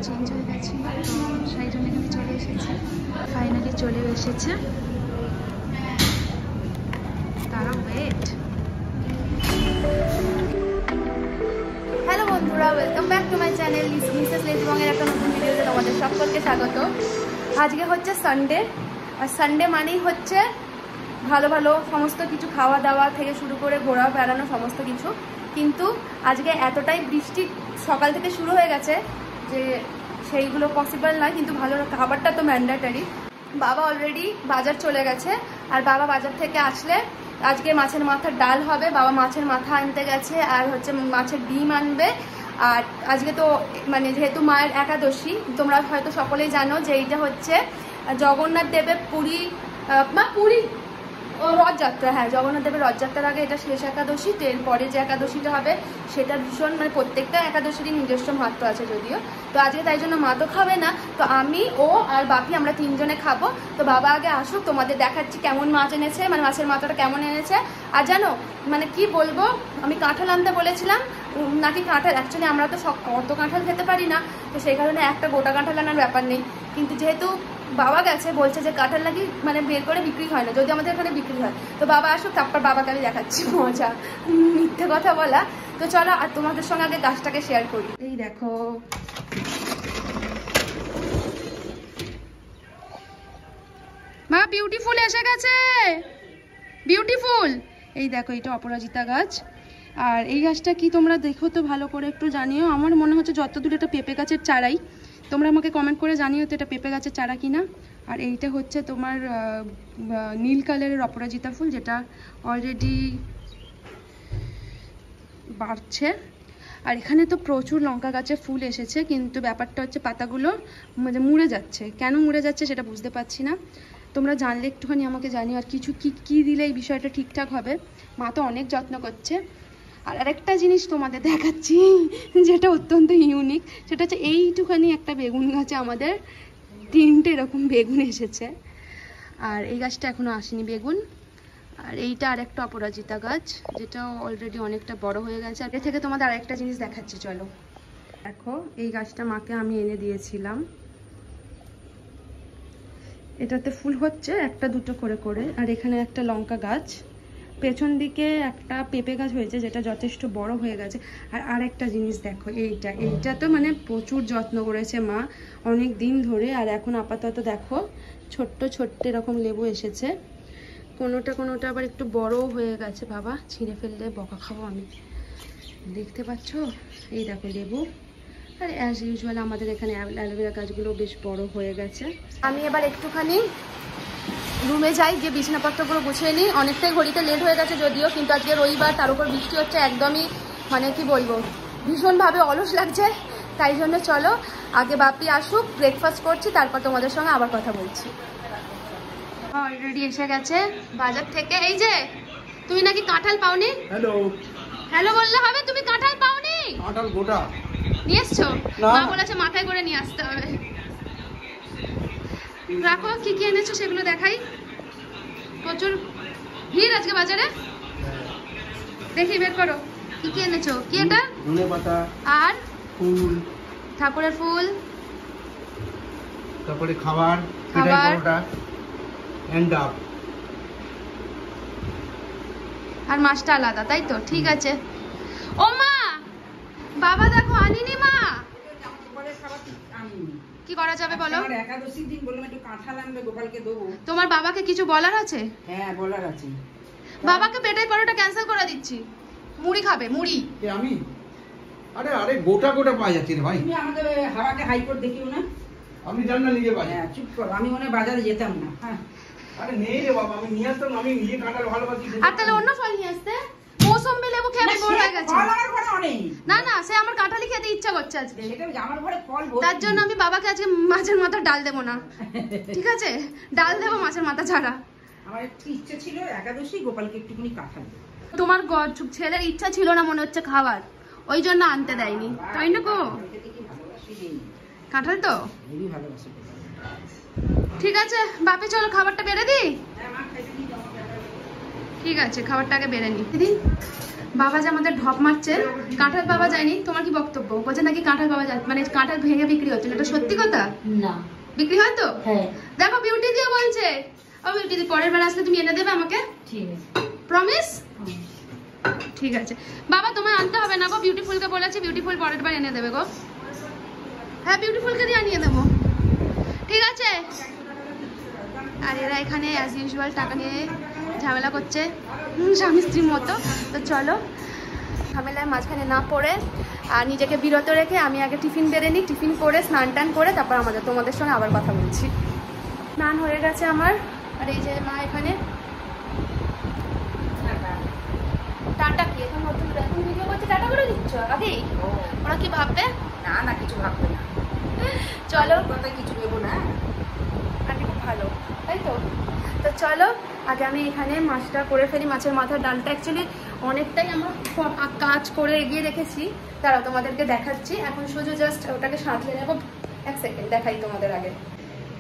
Change হয়ে গেছে, তো সেই জন্য এখানে চলে এসেছি। ফাইনালি চলে এসেছে, তারা ওয়েট। হ্যালো বন্ধুরা, welcome back to my channel Mrs লেজবংয়ের একটা নতুন ভিডিওতে তোমাদের সকলকে স্বাগত। আজকে হচ্ছে সানডে, আর সানডে মানেই হচ্ছে ভালো ভালো সমস্ত কিছু, খাওয়া দাওয়া থেকে শুরু করে ঘোরা বেড়ানো সমস্ত কিছু। কিন্তু আজকে এতটাই বৃষ্টি সকাল থেকে শুরু হয়ে গেছে যে সেইগুলো পসিবল নয়, কিন্তু ভালো খাবারটা তো ম্যান্ডেটরি। বাবা অলরেডি বাজার চলে গেছে, আর বাবা বাজার থেকে আসলে আজকে মাছের মাথার ডাল হবে। বাবা মাছের মাথা আনতে গেছে, আর হচ্ছে মাছের ডিম আনবে। আর আজকে তো মানে যেহেতু মায়ের একাদশী, তোমরা হয়তো সকলেই জানো যে এইটা হচ্ছে জগন্নাথ দেবের পুরী রথযাত্রা। হ্যাঁ, জগন্নাথ দেবের রথযাত্রার আগে এটা শেষ একাদশী। তো এরপরে যে একাদশীটা হবে সেটা ভীষণ, মানে প্রত্যেকটা একাদশীরই নিজস্ব মাহাত্ম আছে যদিও। তো আজকে তাই জন্য মা তো খাবে না, তো আমি, ও আর বাপি আমরা তিনজনে খাবো। তো বাবা আগে আসুক, তোমাদের দেখাচ্ছি কেমন মাছ এনেছে, মানে মাছের মাথাটা কেমন এনেছে। আর জানো মানে কি বলবো, আমি কাঁঠাল আনতে বলেছিলাম, নাকি কাঁঠাল, অ্যাকচুয়ালি আমরা তো অত কাঁঠাল খেতে পারি না, তো সেই কারণে একটা গোটা কাঁঠাল আনার ব্যাপার নেই। কিন্তু যেহেতু বাবা গেছে, বলছে যে কাঁঠাল নাকি মানে বের করে বিক্রি হয় না, যদি আমাদের এখানে বিক্রি হয়। তো বাবা আসুক, তারপর বাবাকে আমি দেখাচ্ছি মজা, মিথ্যে কথা বলা। তো চলো, আর তোমাদের সঙ্গে আগে গাছটাকে শেয়ার করি। এই দেখো, মা বিউটিফুল এসে গেছে, বিউটিফুল। এই দেখো, এটা অপরাজিতা গাছ। আর এই গাছটা কি তোমরা দেখো তো ভালো করে একটু জানিও। আমার মনে হচ্ছে যতদূর এটা পেঁপে গাছের চারাই, তোমরা আমাকে কমেন্ট করে জানিও তো এটা পেঁপে গাছের চারা কিনা। আর এইটা হচ্ছে তোমার নীল কালারের অপরাজিতা ফুল, যেটা অলরেডি বাড়ছে। আর এখানে তো প্রচুর লঙ্কা গাছে ফুল এসেছে, কিন্তু ব্যাপারটা হচ্ছে পাতাগুলো মানে মুড়ে যাচ্ছে। কেন মুড়ে যাচ্ছে সেটা বুঝতে পারছি না, তোমরা জানলে একটুখানি আমাকে জানিও। আর কিছু কি দিলে এই বিষয়টা ঠিকঠাক হবে। মা তো অনেক যত্ন করছে। আর আরেকটা জিনিস তোমাদের দেখাচ্ছি, যেটা অত্যন্ত ইউনিক, সেটা হচ্ছে এইটুখানি একটা বেগুন গাছে আমাদের 3টে এরকম বেগুন এসেছে। আর এই গাছটা এখনো আসেনি বেগুন। আর এইটা আরেকটা অপরাজিতা গাছ, যেটা অলরেডি অনেকটা বড় হয়ে গেছে। আর এর থেকে তোমাদের আরেকটা জিনিস দেখাচ্ছি, চলো দেখো। এই গাছটা মাকে আমি এনে দিয়েছিলাম, এটাতে ফুল হচ্ছে একটা দুটো করে করে। আর এখানে একটা লঙ্কা গাছ, পেছন দিকে একটা পেঁপে গাছ হয়েছে, যেটা যথেষ্ট বড় হয়ে গেছে। আর আরেকটা জিনিস দেখো, এইটা তো মানে প্রচুর যত্ন করেছে মা অনেক দিন ধরে। আর এখন আপাতত দেখো ছোট্ট ছোট্ট এরকম লেবু এসেছে, কোনোটা আবার একটু বড়ও হয়ে গেছে। বাবা ছিঁড়ে ফেললে বকা খাবো আমি, দেখতে পাচ্ছ। এই দেখো লেবু। আর অ্যাজ ইউজুয়াল আমাদের এখানে অ্যালোভেরা গাছগুলো বেশ বড় হয়ে গেছে। আমি এবার একটুখানি রুমে যাই, যে বিছানাপত্রগুলো গুছিয়ে নিই। অনেকটাই ঘড়িতে লেট হয়ে গেছে যদিও, কিন্তু আজকে রবিবার, তার উপর বৃষ্টি হচ্ছে, একদমই মানে কি বলবো, ভীষণভাবে অলস লাগছে। তাই জন্য চলো আগে বাপি আসুক, ব্রেকফাস্ট করছি, তারপর তোমাদের সঙ্গে আবার কথা বলছি। অলরেডি এসে গেছে বাজার থেকে। এই যে তুমি নাকি কাঁঠাল পাওনি? হ্যালো হ্যালো বললে হবে, তুমি কাঁঠাল পাওনি? কাঁঠাল গোটা নিয়ে এসছো? মা বলেছে মাথায় করে নিয়ে আসতে হবে। রাখো, কি কি এনেছো সেগুলো দেখাই। প্রচুর ভিড় আজকে বাজারে, দেখি বের করো কি কি এনেছো। কি এটা? ধনে পাতা আর ফুল, ঠাকুরের ফুল, তারপরে খাবার, পেটাই পরোটা, এন্ড আপ। আর মাছটা আলাদা, তাই তো? ঠিক আছে। ও মা, বাবা দেখো আনিনি মা। কি করা যাবে বলো? একাদশীর দিন বললাম একটু কাঁঠাল আনবে, গোপালকে দেবো। তোমার বাবাকে কিছু বলার আছে? হ্যাঁ, বলার আছে। বাবাকে পেটাই পরোটা ক্যান্সেল করে দিচ্ছি, মুড়ি খাবে, মুড়ি। আমি আরে গোটা পাওয়া যাচ্ছে রে ভাই। তুমি আমাদের হাওয়াকে হাইকোর্ট দেখিও না। আমি জানি না নিজে বাজার। হ্যাঁ, চুপ করো, আমি মনে বাজারে যেতাম না। হ্যাঁ, আরে নেই রে বাবা, আমি নিয়ে আসতাম, আমি নিজে কাঁঠাল ভালোবাসি। আর তাহলে অন্য ফল নিয়ে আসতে। মৌসুম্বি লেবু খেয়ে আমি বোর হয়ে গেছি। ফল আমার ঘরে অনেক। না সে আমার কাঁঠালি খেতে ইচ্ছা করছে আজকে, সেটা আমার ঘরে ফল। তার জন্য আমি বাবাকে আজকে মাছের মাথা ডাল দেবো না, ঠিক আছে? ডাল দেবো মাছের মাথা ছাড়া। আমার একটু ইচ্ছা ছিল একাদশী গোপালকে একটুখানি কাঁঠাল দেবো। তোমার ছেলের ইচ্ছা ছিল না মনে হচ্ছে খাবার, ওই জন্য আনতে দেয়নি, তাই না গো? কাঁঠাল তো ভালোবাসি। ঠিক আছে বাপি, চলো খাবারটা বেড়ে দিই। ঠিক আছে, খাবারটা আগে বেড়ে নি। দিদি বাবা যে আমাদের ঢপ মারছে, কাঁঠাল বাবা যায়নি, তোমার কি বক্তব্য? বলছে নাকি কাঁঠাল বাবা যায়, মানে কাঁঠাল ভেঙে বিক্রি হচ্ছে, এটা সত্যি কথা? না বিক্রি হয় তো? হ্যাঁ দেখো বিউটি দিয়ে বলছে, ও বিউটি দি পরের বার আসলে তুমি এনে দেবে আমাকে, ঠিক আছে প্রমিস? ঠিক আছে বাবা, তোমায় আনতে হবে না গো, বিউটিফুলকে বলেছে, বিউটিফুল পরের বার এনে দেবে গো। হ্যাঁ বিউটিফুলকে দিয়ে আনিয়ে দেবো, ঠিক আছে। আর এরা এখানে অ্যাজ ইউজুয়াল টাকা নিয়ে ঝামেলা করছে স্বামী স্ত্রীর মতো। তো চলো ঝামেলায় মাঝখানে না পড়ে আর নিজেকে বিরত রেখে আমি আগে টিফিন বেড়ে নিই, টিফিন করে স্নান টান করে তারপর তোমাদের সঙ্গে আবার কথা বলছি। স্নান হয়ে গেছে আমার, আর এই যে মা এখানে টাটা কি এখন নতুন এখন ভিডিও করতে টাটা করে দিচ্ছ আগেই? ওরা কি ভাববে? না না কিছু ভাববে না, চলো কথায় কিছু ভেবো না। আন্টি খুব ভালো, তাই তো? তো চলো আগে আমি এখানে মাছটা করে ফেলি, মাছের মাথার ডালটা অ্যাকচুয়ালি অনেকটাই আমরা কাজ করে এগিয়ে রেখেছি, তারা তোমাদেরকে দেখাচ্ছি। এখন শুধু জাস্ট ওটাকে সাঁতলে নেবো, এক সেকেন্ড দেখাই তোমাদের আগে।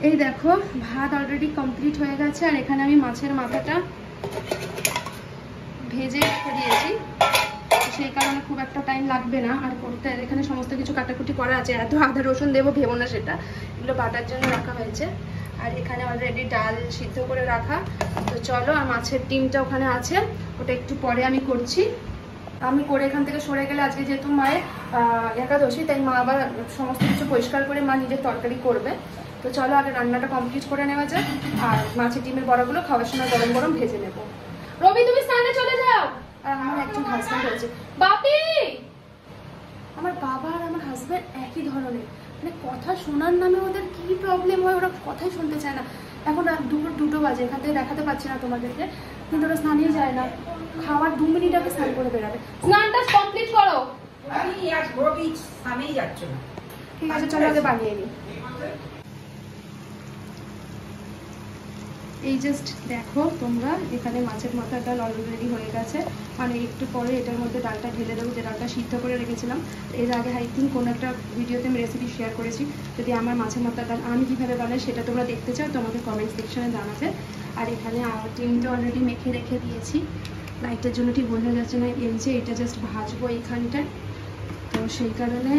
এই দেখো ভাত অলরেডি কমপ্লিট হয়ে গেছে, আর এখানে আমি মাছের মাথাটা ভেজে রেখে দিয়েছি, সেই কারণে খুব একটা টাইম লাগবে না আর করতে। এখানে সমস্ত কিছু কাটাকুটি করা আছে, এত আদা রসুন দেবো ভেবো না, সেটা এগুলো বাটার জন্য রাখা হয়েছে। আর এখানে অলরেডি ডাল সিদ্ধ করে রাখা। তো চলো, আর মাছের ডিমটা ওখানে আছে, ওটা একটু পরে আমি করছি। আমি করে এখান থেকে সরে গেলে আজকে যেহেতু মায়ের একাদশী, তাই মা আবার সমস্ত কিছু পরিষ্কার করে মা নিজের তরকারি করবে। তো চলো আগে রান্নাটা কমপ্লিট করে নেওয়া যাক, আর মাছের ডিমের বড়াগুলো খাওয়ার সময় গরম গরম ভেজে নেবো। রবি তুমি স্নানে চলে যাও। আর আমার একজন হাজব্যান্ড রয়েছে, বাপি। আমার বাবা আর আমার হাজব্যান্ড একই ধরনের, মানে কথা শোনার নামে ওদের কি প্রবলেম হয়, ওরা কথাই শুনতে চায় না। এখন দুটো বাজে, এখান থেকে দেখাতে পাচ্ছি না তোমাদেরকে, কিন্তু ওরা স্নানেই যায় না। খাওয়ার 2 মিনিট আগে স্নান করে বেরাবে। স্নানটা কমপ্লিট করো। আমি আজ ঘোরবি স্নানেই যাচ্ছ না। ঠিক আছে চলো আগে বানিয়ে নিই। এই জাস্ট দেখো তোমরা, এখানে মাছের মাথার ডাল অলরেডি হয়ে গেছে, মানে একটু পরে এটার মধ্যে ডালটা ঢেলে দেবো, যে ডালটা সিদ্ধ করে রেখেছিলাম। এর আগে আই থিঙ্ক কোনো একটা ভিডিওতে আমি রেসিপি শেয়ার করেছি, যদি আমার মাছের মাথার ডাল আমি কীভাবে বানাই সেটা তোমরা দেখতে চাও তোমাকে কমেন্ট সেকশনে জানাতে। আর এখানে ডিমটা অলরেডি মেখে রেখে দিয়েছি, লাইটের জন্য ঠিক বোঝা যাচ্ছে না, এই যে এটা জাস্ট ভাজবো এইখানটায়, তো সেই কারণে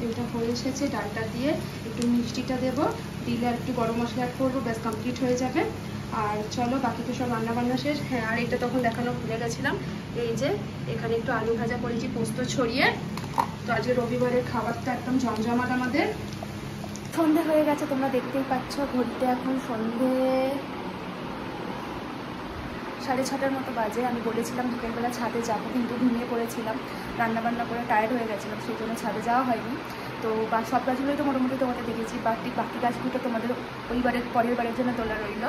এটা হয়ে এসেছে। ডালটা দিয়ে একটু মিষ্টিটা দেবো, দিলে আর একটু গরম মশলা অ্যাড করবো, ব্যাস কমপ্লিট হয়ে যাবে। আর চলো বাকি তো সব রান্নাবান্না শেষ। হ্যাঁ, আর এটা তখন দেখানো ভুলে গেছিলাম, এই যে এখানে একটু আলু ভাজা করেছি পোস্ত ছড়িয়ে। তো আজকে রবিবারের খাবারটা একদম জমজমাট আমাদের। সন্ধে হয়ে গেছে, তোমরা দেখতেই পাচ্ছ ঘড়িতে এখন সন্ধে 6:30 মতো বাজে। আমি বলেছিলাম বিকেলবেলা ছাদে যাবো, কিন্তু ঘুমিয়ে পড়েছিলাম, রান্নাবান্না করে টায়ার্ড হয়ে গেছিলাম, সেই জন্য ছাদে যাওয়া হয়নি। তো সব গাছগুলোই তো মোটামুটি তোমাদের দেখেছি, বাকি গাছগুলো তোমাদের ওই পরের বারের জন্য তোলা রইল।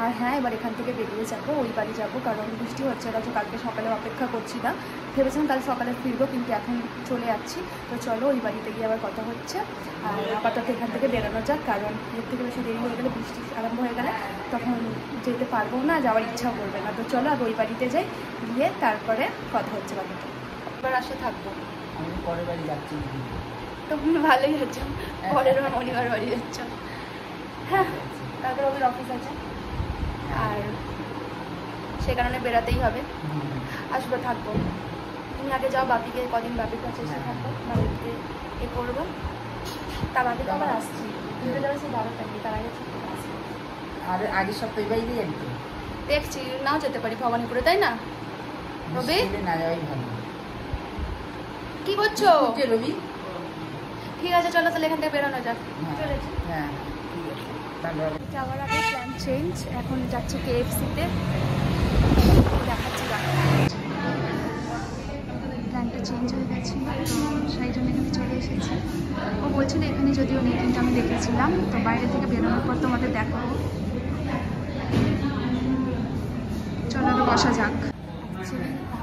আর হ্যাঁ, এবার এখান থেকে বেরিয়ে যাবো, ওই বাড়ি যাবো, কারণ বৃষ্টি হচ্ছে না, তো কালকে সকালে অপেক্ষা করছি না, ভেবেছিলাম কাল সকালে ফিরবো, কিন্তু এখন চলে যাচ্ছি। তো চলো ওই বাড়িতে গিয়ে আবার কথা হচ্ছে। আর আপাতত এখান থেকে বেরোনো যাক, কারণ এর থেকে বেশি দেরি হয়ে গেলে, বৃষ্টি আরম্ভ হয়ে গেলে তখন যেতে পারবো না, যাওয়ার ইচ্ছাও করবে না। তো চলো আগে ওই বাড়িতে যাই, গিয়ে তারপরে কথা হচ্ছে বাড়িতে। এবার আসে থাকবো, আমি পরের বাড়ি যাচ্ছি। তো ভালোই হচ্ছে, পরের শনিবার বাড়ি যাচ্ছ। হ্যাঁ, তারপর ওদের অফিস আছে, আর সে কারণে বেরাতেই হবে। আসবো, থাকবো। তুমি আগে যাও, বাপিকে কদিন বাপির কাছে এসে থাকবো, বাড়িতে এ করবো। তার আগে তো আবার আসছি, কিন্তু যাবে সে 12 তারিখে, তার আগে আসছি। আর আগের সপ্তাহে বাইরে যাবি তো? দেখছি, নাও যেতে পারি ভবানীপুরে, তাই না রবি? না যাওয়াই ভালো। কি করছো রবি? ঠিক আছে চলো তাহলে এখান থেকে বেরোনো যাক। চলেছি। হ্যাঁ ঠিক আছে, তাহলে যাওয়ার আগে প্ল্যান চেঞ্জ, এখন যাচ্ছি KFC-তে, দেখাচ্ছি। প্ল্যানটা চেঞ্জ হয়ে গেছিলো, তো সেই জন্য এখানে চলে এসেছি। ও বলছিল এখানে যদিও নেই, কিন্তু আমি দেখেছিলাম, তো বাইরে থেকে বেরোনোর পর তোমাদের দেখাবো। চলো বসা যাক।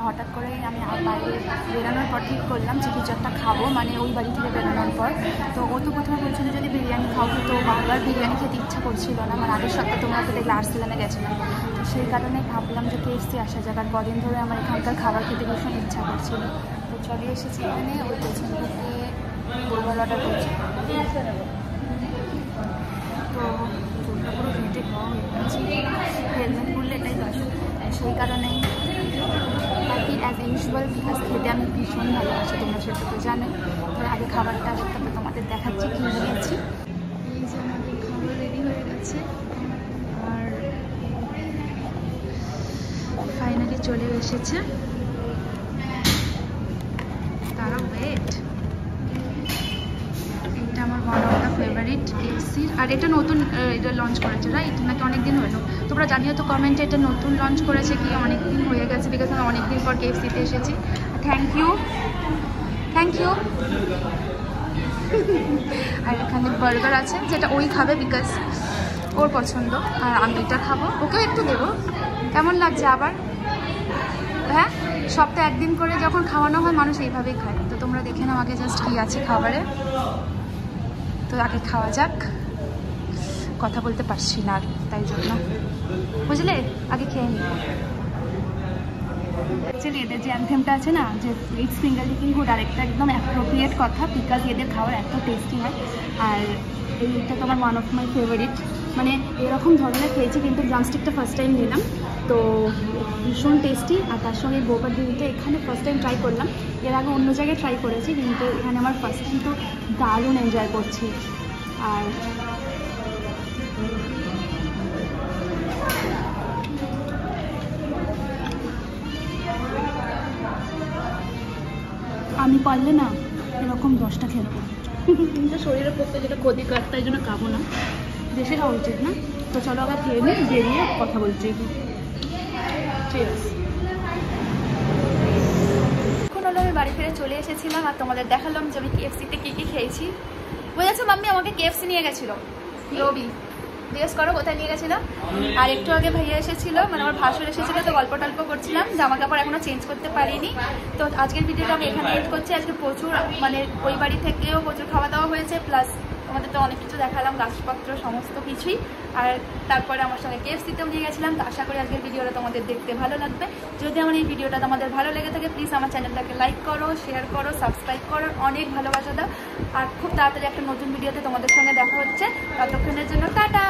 হঠাৎ করে আমি বাইরে বেরোনোর পর ঠিক করলাম যে কিছু একটা খাবো, মানে ওই বাড়ি থেকে বেরোনোর পর। তো ও তো প্রথমে বলছিল যদি বিরিয়ানি খাও, তো বারবার বিরিয়ানি খেতে ইচ্ছা করছিল না। আমার আগের সপ্তাহে তোমরা তো দেখলে আর্সেলানে গেছিলাম, তো সেই কারণে ভাবলাম যে KFC আসা যাক। আর কদিন ধরে আমার এখানকার খাবার খেতে ভীষণ ইচ্ছা করছিল, তো চলে এসেছি এখানে। ওই পেছন থেকে গোলমাল অর্ডার করছি, তো চুলটা পুরো হেঁটে খাওয়া হয়ে গেছে, হেলমেট করলে এটাই দশ, সেই কারণেই বাকি অ্যাজ ইউজুয়াল বিকজ খেতে আমি ভীষণ ভালোবাসি, তোমরা সেটা তো জানো। তো আগে খাবারটা তারপরে তোমাদের দেখাচ্ছি কী নিয়েছি। এই যে আমাদের খাবার রেডি হয়ে গেছে আর ফাইনালি চলে এসেছে। তারা ওয়েট, এটা আমার ওয়ান অফ দ্য ফেভারিট কেএফসির। আর এটা নতুন এটা লঞ্চ করেছে, রাইট? নাকি অনেকদিন হলো? তোমরা জানিও তো কমেন্টে এটা নতুন লঞ্চ করেছে কি অনেকদিন হয়ে গেছে, বিকজ আমি অনেকদিন পর কেএফসিতে এসেছি। Thank you, thank you. আর এখানে বার্গার আছে, যেটা ওই খাবে বিকজ ওর পছন্দ, আর আমি এটা খাবো, ওকেও একটু দেবো। কেমন লাগছে আবার? হ্যাঁ, সপ্তাহে একদিন করে যখন খাওয়ানো হয় মানুষ এইভাবেই খায়। তো তোমরা দেখে নাও আগে জাস্ট কী আছে খাবারে। তো আগে খাওয়া যাক, কথা বলতে পারছি না আর তাই জন্য, বুঝলে? আগে খেয়ে নিই। অ্যাকচুয়ালি এদের যে অ্যানথেমটা আছে না, যে ইটস ফিঙ্গার লিকিং গুড, আর একটা একদম অ্যাপ্রোপ্রিয়েট কথা, বিকজ এদের খাবার এত টেস্টি হয়। আর এইটা তোমার ওয়ান অফ মাই ফেভারিট, মানে এরকম ধরনের খেয়েছি কিন্তু ড্রামস্টিকটা ফার্স্ট টাইম নিলাম, তো ভীষণ টেস্টি। আর তার সঙ্গে গোপার ডিমটা এখানে ফার্স্ট টাইম ট্রাই করলাম, এর আগে অন্য জায়গায় ট্রাই করেছি কিন্তু এখানে আমার ফার্স্ট টাইম, তো দারুণ এনজয় করছি। আর আমি পারলে না এরকম 10টা খেলবো, কিন্তু শরীরের পক্ষে যেটা ক্ষতিকর তাই জন্য খাবো না, বেশি খাওয়া উচিত না। তো চলো আবার খেয়ে নিই, বেরিয়ে কথা বলছি। এখন হলো আমি বাড়ি ফিরে চলে এসেছিলাম আর তোমাদের দেখালাম যে আমি কেএফসিতে কী কী খেয়েছি। বুঝেছো, মাম্মি আমাকে কেএফসি নিয়ে গেছিলো, রবি জিজ্ঞেস করো কোথায় নিয়ে গেছিলো। আর একটু আগে ভাইয়া এসেছিলো, মানে আমার ভাসুর এসেছিলো, তো গল্প টল্প করছিলাম, জামা কাপড় এখনো চেঞ্জ করতে পারিনি। তো আজকের ভিডিওটা আমি এখানে এড করছি। আজকে প্রচুর, মানে ওই বাড়ি থেকেও প্রচুর খাওয়া দাওয়া হয়েছে, প্লাস তোমাদের তো অনেক কিছু দেখালাম, গাছপত্র সমস্ত কিছুই। আর তারপরে আমার সঙ্গে কেএফসিতেও নিয়ে গেছিলাম। তো আশা করি আজকের ভিডিওটা তোমাদের দেখতে ভালো লাগবে। যদি আমার এই ভিডিওটা তোমাদের ভালো লেগে থাকে প্লিজ আমার চ্যানেলটাকে লাইক করো, শেয়ার করো, সাবস্ক্রাইব করো, অনেক ভালোবাসা দাও। আর খুব তাড়াতাড়ি একটা নতুন ভিডিওতে তোমাদের সঙ্গে দেখা হচ্ছে, ততক্ষণের জন্য টাটা।